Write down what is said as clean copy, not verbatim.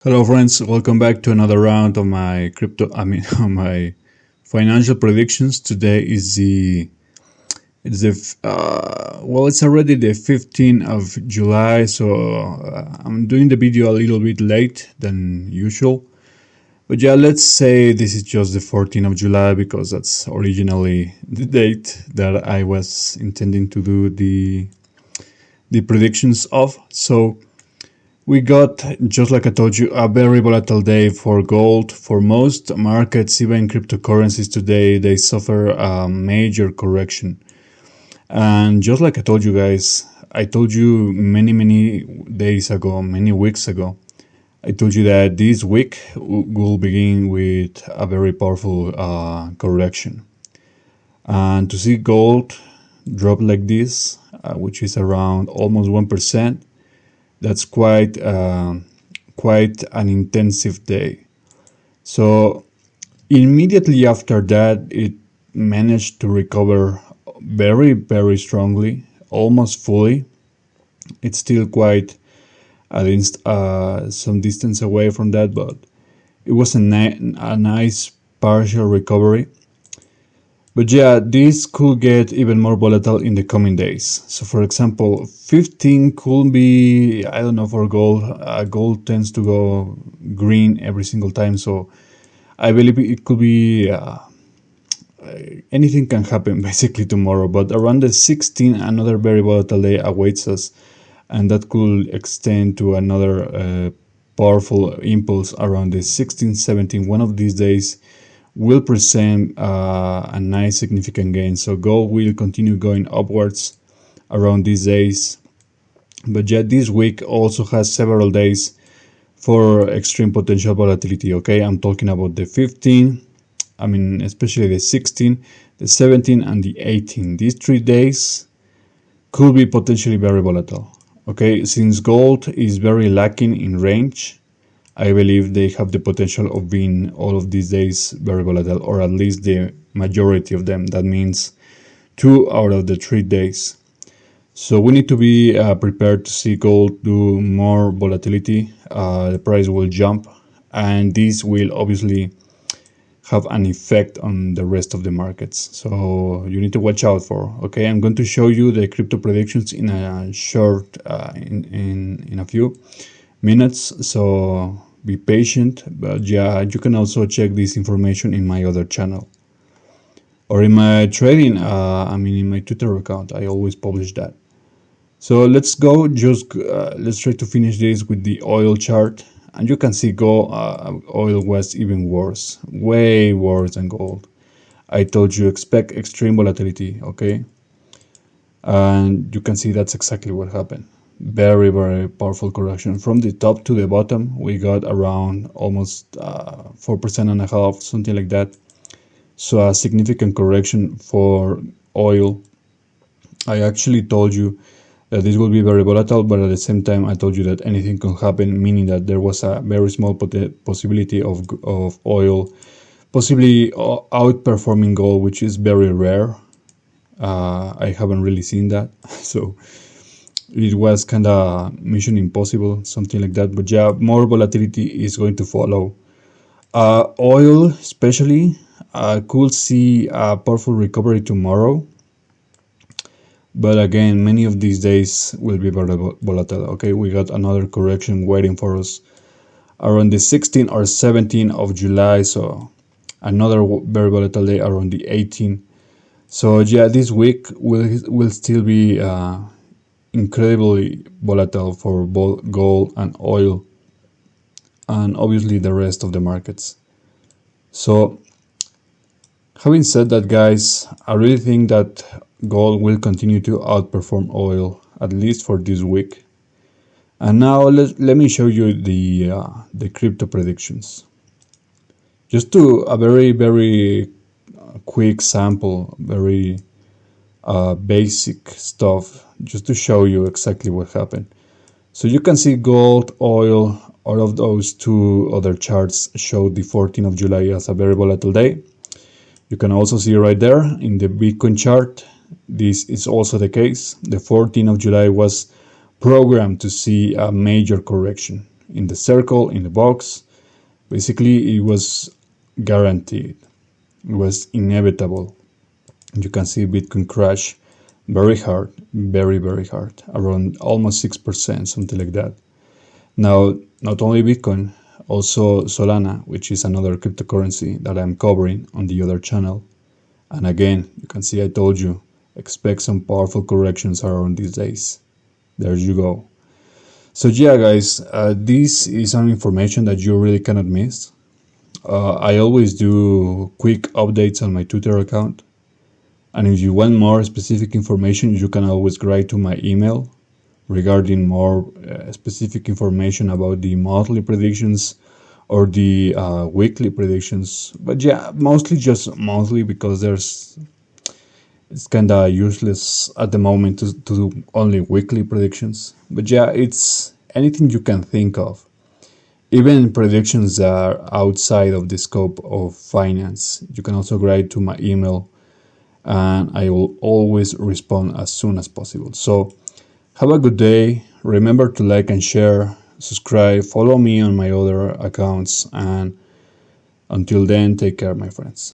Hello friends, welcome back to another round of my on my financial predictions. Today is it's already the 15th of July, so I'm doing the video a little bit late than usual. But yeah, let's say this is just the 14th of July because that's originally the date that I was intending to do the predictions of. So we got, just like I told you, a very volatile day for gold. For most markets, even cryptocurrencies today, they suffer a major correction. And just like I told you guys, I told you many days ago, many weeks ago, I told you that this week will begin with a very powerful correction. And to see gold drop like this, which is around almost 1%, that's quite an intensive day. So immediately after that, it managed to recover very strongly, almost fully. It's still quite at least some distance away from that, but it was a nice partial recovery. But yeah, this could get even more volatile in the coming days. So for example, 15 could be, I don't know, for gold. Gold tends to go green every single time. So I believe it could be, anything can happen basically tomorrow. But around the 16, another very volatile day awaits us. And that could extend to another powerful impulse around the 16, 17. One of these days will present a nice significant gain. So gold will continue going upwards around these days. But yet this week also has several days for extreme potential volatility. Okay, I'm talking about the 15, especially the 16, the 17, and the 18. These 3 days could be potentially very volatile. Okay, since gold is very lacking in range, I believe they have the potential of being all of these days very volatile, or at least the majority of them. That means 2 out of the 3 days. So we need to be prepared to see gold do more volatility. The price will jump, and this will obviously have an effect on the rest of the markets. So you need to watch out for. Okay, I'm going to show you the crypto predictions in a short, in a few minutes. So be patient, but yeah, you can also check this information in my other channel or in my trading, in my Twitter account. I always publish that. So let's go, let's try to finish this with the oil chart. And you can see oil was even worse, way worse than gold. I told you expect extreme volatility, okay? And you can see that's exactly what happened. Very powerful correction. From the top to the bottom, we got around almost 4.5%, something like that. So a significant correction for oil. I actually told you that this will be very volatile, but at the same time I told you that anything can happen, meaning that there was a very small possibility of oil possibly outperforming gold, which is very rare. I haven't really seen that. So it was kind of mission impossible, something like that. But yeah, more volatility is going to follow. Oil especially could see a powerful recovery tomorrow, but again, many of these days will be very volatile. Okay, we got another correction waiting for us around the 16th or 17th of July, so another very volatile day around the 18th. So yeah, this week will still be incredibly volatile for both gold and oil, and obviously the rest of the markets. So having said that, guys, I really think that gold will continue to outperform oil, at least for this week. And now let me show you the crypto predictions. Just to a very quick sample, very basic stuff, just to show you exactly what happened. So you can see gold, oil, all of those 2 other charts show the 14th of July as a very volatile day. You can also see right there in the Bitcoin chart, this is also the case. The 14th of July was programmed to see a major correction. in the circle, in the box. Basically, it was guaranteed. It was inevitable. You can see Bitcoin crash very hard, very, very hard, around almost 6%, something like that. Now, not only Bitcoin, also Solana, which is another cryptocurrency that I'm covering on the other channel. And again, you can see I told you, expect some powerful corrections around these days. There you go. So yeah, guys, this is some information that you really cannot miss. I always do quick updates on my Twitter account. And if you want more specific information, you can always write to my email regarding more specific information about the monthly predictions or the weekly predictions. But yeah, mostly just monthly, because it's kind of useless at the moment to do only weekly predictions. But yeah, it's anything you can think of. Even predictions that are outside of the scope of finance. You can also write to my email, and I will always respond as soon as possible. So have a good day. Remember to like and share, subscribe, follow me on my other accounts, and until then, take care, my friends.